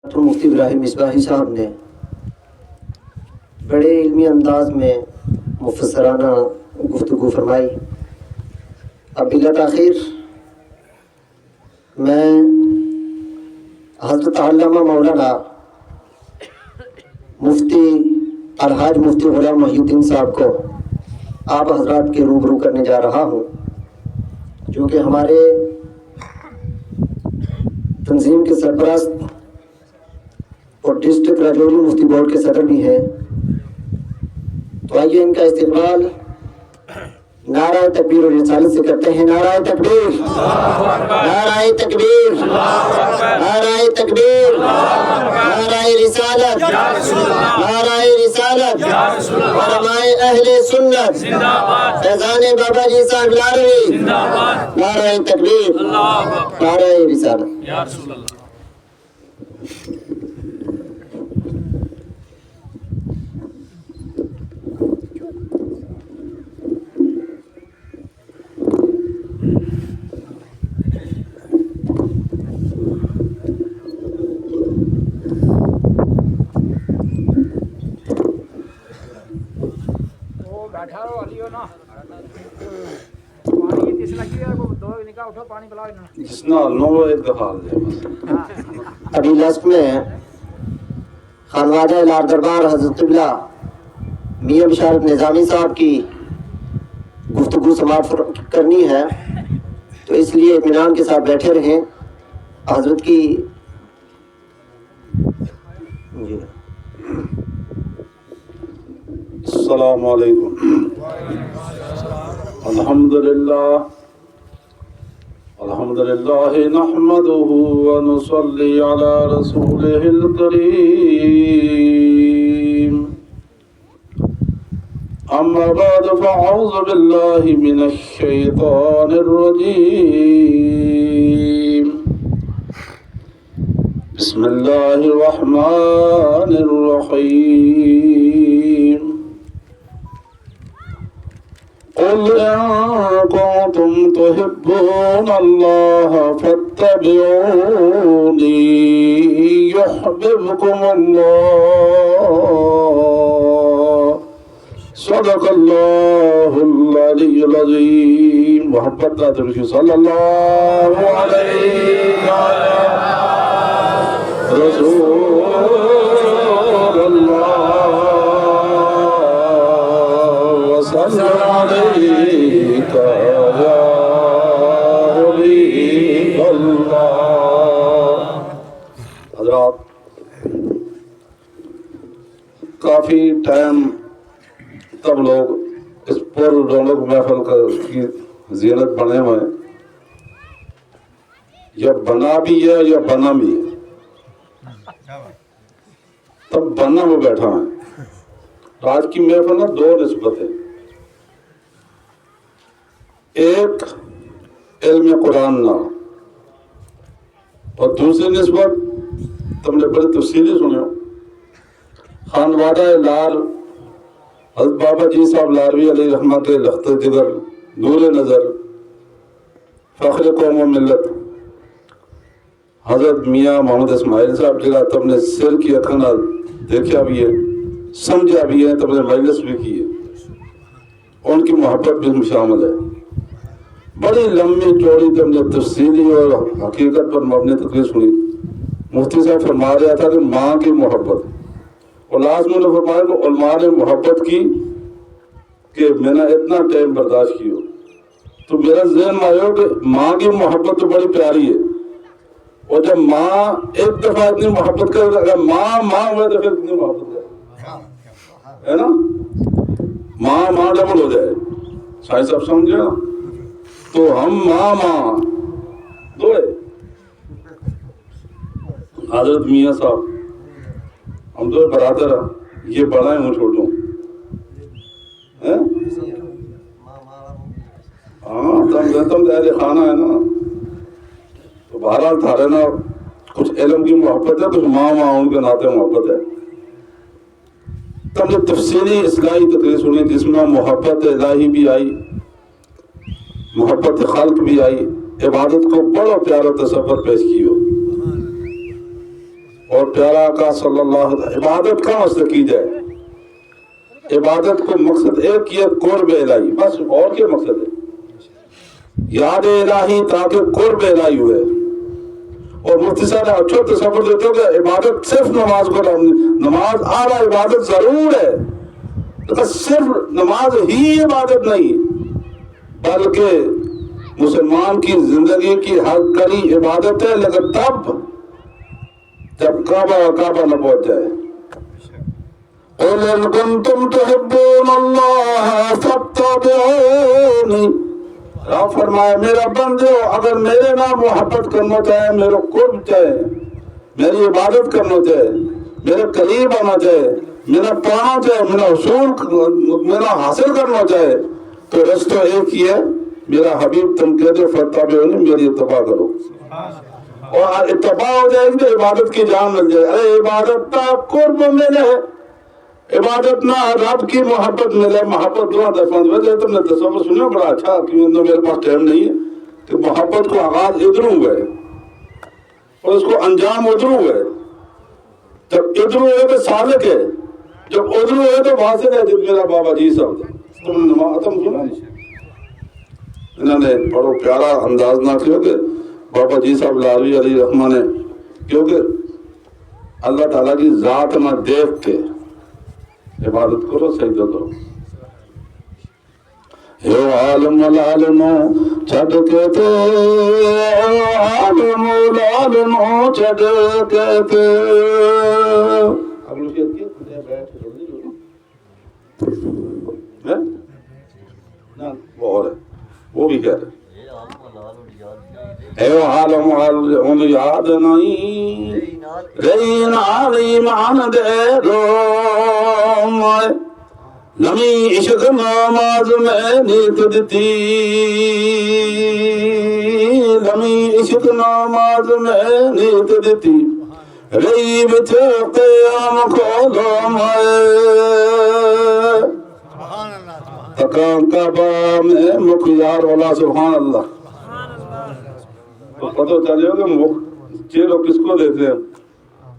تو مفتی ابراہیم مصباحی صاحب نے بڑے علمی انداز میں مفسرانہ گفتگو فرمائی۔ اب بلا تاخیر میں حضرت علامہ مولانا مفتی الحاج مفتی غلام محی الدین صاحب کو آپ حضرات کے روبرو کرنے جا رہا ہوں، جو کہ ہمارے تنظیم کے سرپرست اور ڈسٹرکٹ راجوری مفتی بورڈ کے صدر بھی ہیں۔ تو آئیے ان کا استقبال نعرہ تکبیر اور رسالت سے کرتے ہیں۔ نعرہ تکبیر، نعرہ تکبیر، نعرہ تکبیر، نعرہ رسالت، نعرہ رسالت، علماء اہل سنت، فیضان بابا جی صاحب لاروی، نعرہ تکبیر، نعرہ رسالت۔ بیٹھا رہو علیو نا پانی کس لگی ہے کو دو نکاح اٹھو پانی پلاؤ انہوں اس نا نو ایک دفعہ ابھی لسک میں خانواجہ لار دربار حضرت قبلہ میاں بشارت نظامی صاحب کی گفتگو سماعت کرنی ہے، تو اس لیے اطمینان کے ساتھ بیٹھے رہیں۔ حضرت کی السلام علیکم۔ الحمدللہ نحمده ونصلي على رسوله الكريم، اما بعد فاعوذ بالله من الشيطان الرجيم، بسم الله الرحمن الرحيم، قل إن كنتم تحبون الله فاتبعوني يحببكم الله، صدق الله العلي العظيم۔ محبت نادر صلی اللہ علیہ رسول اللہ وسلم علیک یا حبیب اللہ۔ حضرات، کافی ٹائم تب لوگ اس پر رونق محفل کی زینت بنے ہوئے، یا بنا بھی ہے یا بنا بھی ہے، تب بنا وہ بیٹھا ہے۔ آج کی محفل نا دو نسبت ہے، ایک علم قرآن نہ، اور دوسری نسبت تم نے بڑی تفصیلی سنے ہو، خانوادہ لال حضرت بابا جی صاحب لاروی علیہ رحمت لخت جگر نور نظر فخر قوم و ملت حضرت میاں محمد اسماعیل صاحب جگہ تم نے سر کی اکھنا دیکھا بھی ہے، سمجھا بھی ہے، تم نے مجلس بھی کی ہے، ان کی محبت بھی شامل ہے۔ بڑی لمبی چوڑی تم نے تفصیلی اور حقیقت پر مبنی تقریر سنی۔ مفتی صاحب فرما رہا تھا کہ ماں کی محبت، اور لازم نے فرمایا کہ علماء نے محبت کی کہ میں نے اتنا ٹائم برداشت کی ہو، تو میرا ذہن میں آیا کہ ماں کی محبت تو بڑی پیاری ہے، اور جب ماں ایک دفعہ اتنی محبت کرے، اگر ماں ہوئے تو پھر اتنی محبت ہے نا، ماں ڈبل ہو جائے، شاہد صاحب سمجھے نا، تو ہم ماں دو ہے۔ حضرت میاں صاحب ہم دو برادر ہیں، یہ بڑا ہے ہوں چھوٹوں، ہاں تم اہل خانہ ہے نا، تو بہرحال تھارے نا کچھ علم کی محبت ہے، کچھ ماں ان کے ناطے محبت ہے۔ تم نے تفصیلی اصلاحی تقریر سنی جس میں محبت الہی بھی آئی، محبت خلق بھی آئی، عبادت کو بڑا پیارا تصور پیش کی ہو، اور پیارا آقا صلی اللہ علیہ وسلم عبادت کہاں سے کی جائے؟ عبادت کو مقصد ایک یہ قرب الہی، بس اور کیا مقصد ہے؟ یاد الہی تاکہ قرب الہی ہوئے. اور مفتی صاحب نے اچھا تصور دیتے ہو کہ عبادت صرف نماز کو نماز اعلیٰ عبادت ضرور ہے، لیکن صرف نماز ہی عبادت نہیں، بلکہ مسلمان کی زندگی کی ہر کڑی عبادت ہے، لیکن تب جب کعبہ نہ پہنچ جائے. قُلْ إِن كُنتُمْ تُحِبُّونَ اللَّهَ فَاتَّبِعُونِي. آپ فرمایا میرا بندے ہو، اگر میرے نام محبت کرنا چاہے، میرے قرب چاہے، میری عبادت کرنا چاہے، میرے قریب آنا چاہے، میرا پانا چاہے، میرا حصول میرا حاصل کرنا چاہے، تو رستہ ایک ہی ہے، میرا حبیب تم کہتے فاتبعونی، میری اتباع کرو. اور اتباع ہو جائے گی تو عبادت کی جان مل جائے. ارے عبادت تا قرب ملے ہے، عبادت نہ رب کی محبت ملے. محبت دو دفعہ وجہ تم نے تصور سنیا بڑا اچھا، کیونکہ میرے پاس ٹائم نہیں ہے، کہ محبت کو آغاز ادھر ہوئے اور اس کو انجام ادھر ہوئے. جب ادھر ہوئے تو سالک ہے، جب ادھر ہوئے تو واصل ہے. جب میرا بابا جی صاحب تم نے ختم سنا، انہوں نے بڑا پیارا انداز نہ کیا کہ بابا جی صاحب لاروی علیہ رحمہ نے، کیونکہ اللہ تعالیٰ کی ذات نہ دیکھ کے عبادت کرو، سجدہ کرو. یو عالم العالمو چھڈ کے تے، عالم العالمو چھڈ کے تے. اب لوگ کہتے ہیں خدا بیٹھ کے جلدی لوگ نا وہ اور ہے، وہ بھی کہہ رہے اے عالم العالمو یاد نہیں رہی نال ایمان دے روم. نمی عشق نماز میں نیت دیتی، نمی عشق نماز میں نیت دیتی، رہی بچے قیام کھولو مائے. تکان کعبہ میں مکھ یار والا سبحان اللہ. تو پتہ چلے ہو کہ مکھ چہرہ کس کو دیتے ہیں؟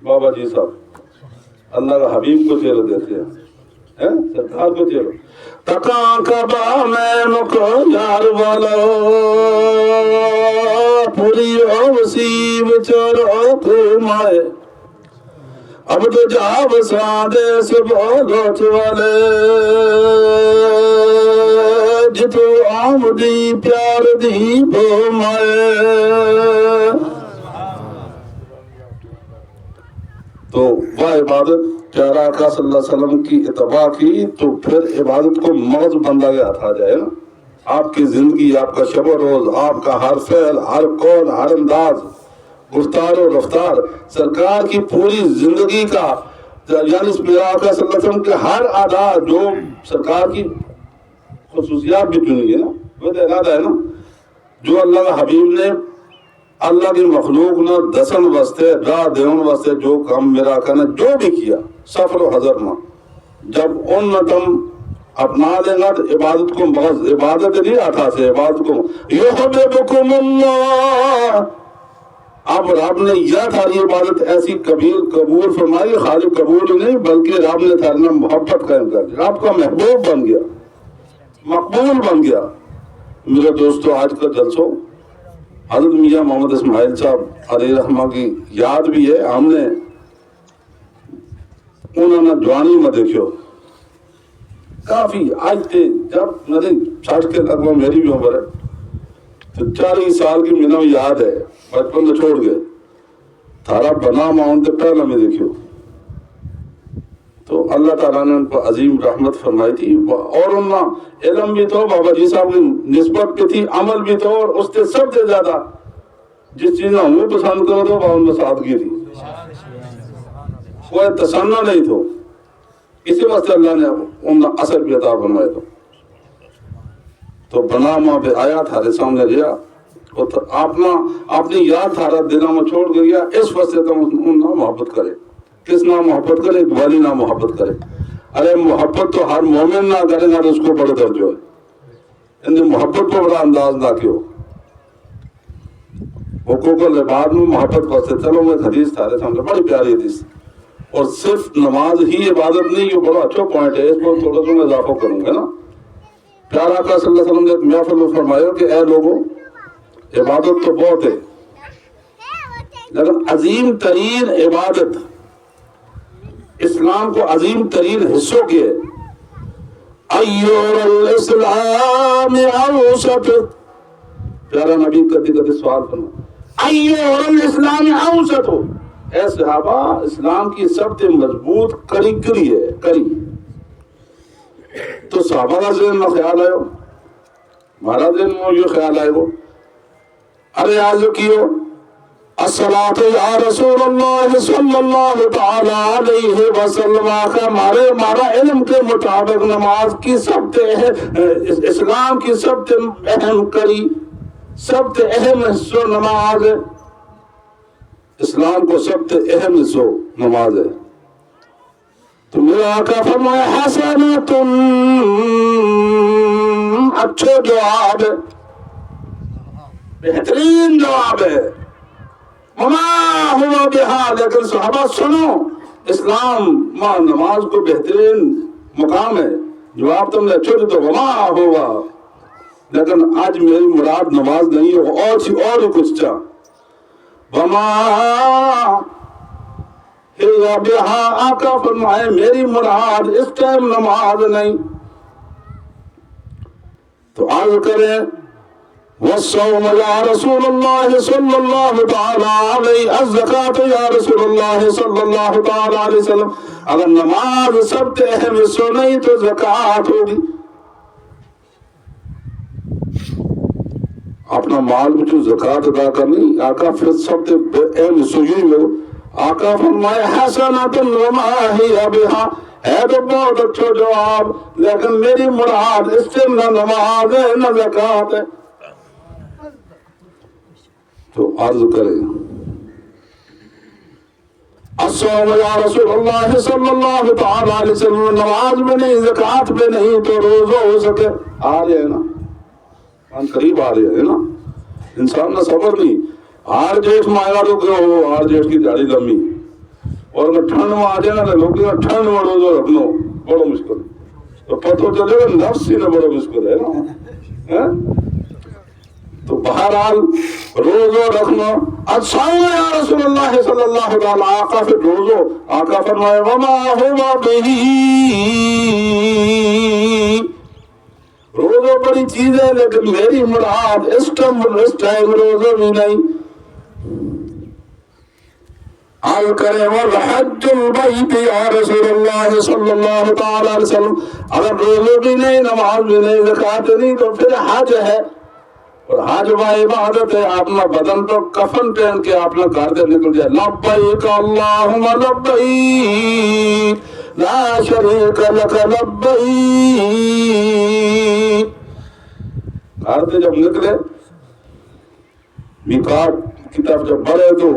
بابا جی صاحب اللہ کا حبیب کو چہرہ دیتے ہیں، سرکار کو چہرہ. تکان کعبہ میں مکھ یار والا پوری وسیب چورو کمائے. اب تو جا بسان دے سب لوٹ والے، جتو آمدی پیار دی بھومائے. تو وہ عبادت پیارا آقا صلی اللہ علیہ وسلم کی اتباع کی تو پھر عبادت کو مغز بندہ کے ہاتھ آ جائے نا. آپ کی زندگی، آپ کا شب و روز، آپ کا ہر فعل، ہر قول، ہر انداز، گفتار و رفتار، سرکار کی پوری زندگی کا، یعنی میرا آقا صلی اللہ علیہ وسلم کے ہر ادا جو سرکار کی خصوصیات بھی چنی ہے نا، وہ تو ارادہ ہے نا. جو اللہ کا حبیب نے اللہ کی مخلوق نے دسن واسطے راہ دیون واسطے جو کام میرا آقا نے جو بھی کیا سفر و حضر میں، جب ان تم اپنا لیں گا تو عبادت کو مغز، عبادت نہیں آتا سے عبادت کو یحببکم اللہ. اب رب نے یہ تھاری عبادت ایسی قبول فرمائی، خالی قبول نہیں بلکہ رب نے تھاری میں محبت قائم کر دی، آپ کا محبوب بن گیا، مقبول بن گیا. میرے دوستو آج کا جلسوں حضرت میاں محمد اسماعیل صاحب علیہ رحمہ کی یاد بھی ہے. ہم نے انہوں نے جوانی میں دیکھو کافی آج تھے، جب میری 60 کے لگ بھگ میری بھی عمر ہے تو 40 سال کی منہ یاد ہے، بچپن میں چھوڑ گئے تھارا بنا ماؤن تو پہلے میں دیکھو. تو اللہ تعالیٰ نے ان کو عظیم رحمت فرمائی تھی، اور ان میں علم بھی تو بابا جی صاحب کی نسبت بھی تھی، عمل بھی تو، اور اس سے سب سے زیادہ جس چیز میں ہمیں پسند کرو تو وہ ان میں سادگی تھی، کوئی تسنہ نہیں تو. اسی واسطے اللہ نے ان میں اثر بھی عطا فرمائے. تو بنا ماں پہ آیا تھارے سامنے رہا، اپنی یاد تھارا دنوں میں چھوڑ گیا. اس واسطے تو ان نہ محبت کرے. کس نہ محبت کرے؟ ایک والی نہ محبت کرے. ارے محبت تو ہر مومن نہ کرے گا تو اس کو بڑے درجہ ہے. محبت کو بڑا انداز نہ کیوں. حقوق العباد میں محبت کرتے. چلو میں حدیث تھارے سامنے بڑی پیاری حدیث, اور صرف نماز ہی عبادت نہیں, یہ بڑا اچھا پوائنٹ ہے, اس پر تھوڑا سا میں اضافہ کروں گا نا. پیارا آقا صلی اللہ علیہ وسلم نے ایک محفل میں فرمایا کہ اے لوگوں, عبادت تو بہت ہے لیکن عظیم ترین عبادت اسلام کو عظیم ترین حصوں کی ہے. ایور الاسلام اوسط, پیارا نبی کبھی کبھی سوال کرنا, ایور الاسلام اوسط, اے صحابہ اسلام کی سب سے مضبوط کڑی کری ہے, کڑی. تو صحابہ کا ذہن میں خیال آئے, ہمارا ذہن میں یہ خیال آئے گا, ارے آج کیو الصلاۃ یا رسول اللہ صلی اللہ تعالی علیہ وسلم, ہمارا علم کے مطابق نماز کی سب سے اسلام کی سب سے اہم کڑی, سب سے اہم حصہ نماز ہے. اسلام کو سب سے اہم حصہ نماز ہے. تو میرا آقا فرمایا حسنۃ, اچھا جواب ہے, بہترین جواب ہے. وما ہوا بہا, لیکن صحابہ سنو, اسلام ماں نماز کو بہترین مقام ہے. جواب تم نے اچھا تو وما ہوا, لیکن آج میری مراد نماز نہیں ہے, اور ہی کچھ چاہ. وما ہوا بہا, آقا فرمائے میری مراد اس ٹائم نماز نہیں. تو عرض کریں والصوم یا رسول اللہ صلی اللہ تعالی علیہ, الزکاۃ یا رسول اللہ صلی اللہ تعالی علیہ وسلم, اگر نماز سب سے اہم حصہ نہیں تو زکوٰۃ ہوگی. اپنا مال میں جو زکوٰۃ ادا کرنی, آقا پھر سب سے اہم حصہ یہی ہو. آقا فرمائے حسنۃ وما ہی بہا, ہے تو بہت اچھا جواب, لیکن میری مراد اس سے نہ نماز ہے نہ زکوٰۃ ہے. تو عرض کریں الصوم یا رسول اللہ صلی اللہ تعالی علیہ وسلم, نماز میں نہیں زکوٰۃ میں نہیں تو روزہ ہو سکے. آ رہے ہیں نا, ہم قریب آ رہے ہیں نا, انسان نہ صبر نہیں. ہار جیٹھ میں آیا تو ہو, ہار جیٹھ کی داڑھی لمبی, اور اگر ٹھنڈ میں آ جائے نا لوگ ٹھنڈ میں روزہ رکھنا بڑا مشکل, تو پتہ چلے گا نفس ہی نہ بڑا مشکل ہے نا. تو بہرحال روزہ رکھنا. الصوم یا رسول اللہ صلی اللہ تعالی, آقا پھر روزہ, آقا فرمائے وما ہوا بہی, روزہ بڑی چیز ہے لیکن میری مراد اس ٹائم روزہ بھی نہیں. عرض کرے والحج البیت یا رسول اللہ صلی اللہ تعالی علیہ وسلم, اگر روزہ بھی نہیں, نماز بھی نہیں, زکوٰۃ نہیں, تو پھر حج ہے. اور حج و عبادت ہے, اپنا بدن پر کفن پہن کے اپنا گھر سے نکل جائے, لبیک اللہم لبیک لا شریک لک لبیک. گھر سے جب نکلے, میقات کی طرف جب بڑھے تو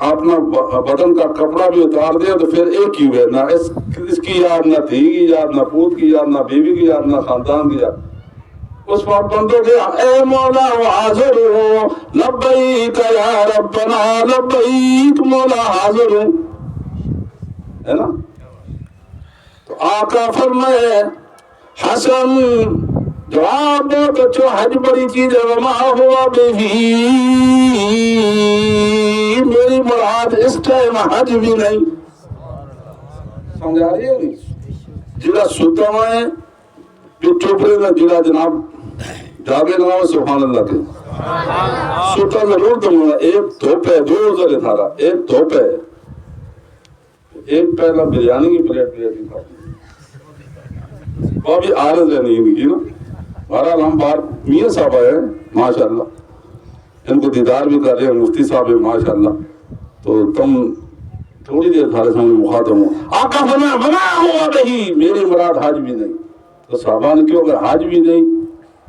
اپنا بدن کا کپڑا بھی اتار دیا, تو پھر ایک ہی ہوئے, نہ اس کی یاد, نہ دھی کی یاد, نہ پوت کی یاد, نہ بیوی کی یاد, نہ خاندان کی یاد. اس وقت بندوں کے اے مولا حاضر ہو, لبیک یا ربنا لبیک, مولا حاضر ہوں, ہے نا. تو آقا فرمائے حسن, جواب بہت اچھا, حج بڑی چیز ہے. وما ہوا بہی, میری مراد اس ٹائم حج بھی نہیں. سمجھ آ رہی ہے نہیں؟ جڑا ستا ہوا ہے جو ٹوپرے میں جڑا جناب جاگے لگاؤ سبحان اللہ کے سوٹا ضرور دوں گا. ایک دھوپ ہے, دو روزہ تھارا, ایک دھوپ ہے, ایک پہلا بریانی کی پلیٹ کی کھاتی, وہ بھی عارض ہے نہیں کی نا. بہرحال ہم باہر میاں صاحب آئے ہیں ماشاءاللہ, ان کو دیدار بھی کر رہے ہیں, مفتی صاحب ہیں ماشاءاللہ. تو تم تھوڑی دیر تھارے سامنے مخاطب ہو. آقا فرمایا وما ہوا بہی, میری مراد حج بھی نہیں. تو صحابہ نے کیوں, اگر حج بھی نہیں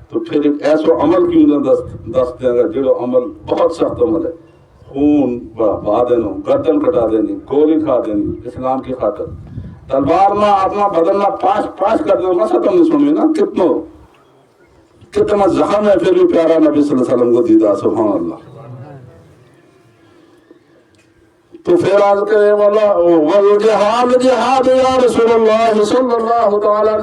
تو پھر ایک ایسا عمل کیوں نہ دست دیں گا جو عمل بہت سخت عمل ہے, خون بہا دینا, گردن کٹا دینی, گولی کھا دینی اسلام کی خاطر, تلوار میں اپنا بدن میں پاش کر دینا. مسا تم نے سنی نا کتنا زخم ہے, پھر بھی پیارا نبی صلی اللہ علیہ وسلم کو دیدا, سبحان اللہ. تو پھر عرض کرے والا جہاد جہاد یا رسول اللہ صلی اللہ تعالی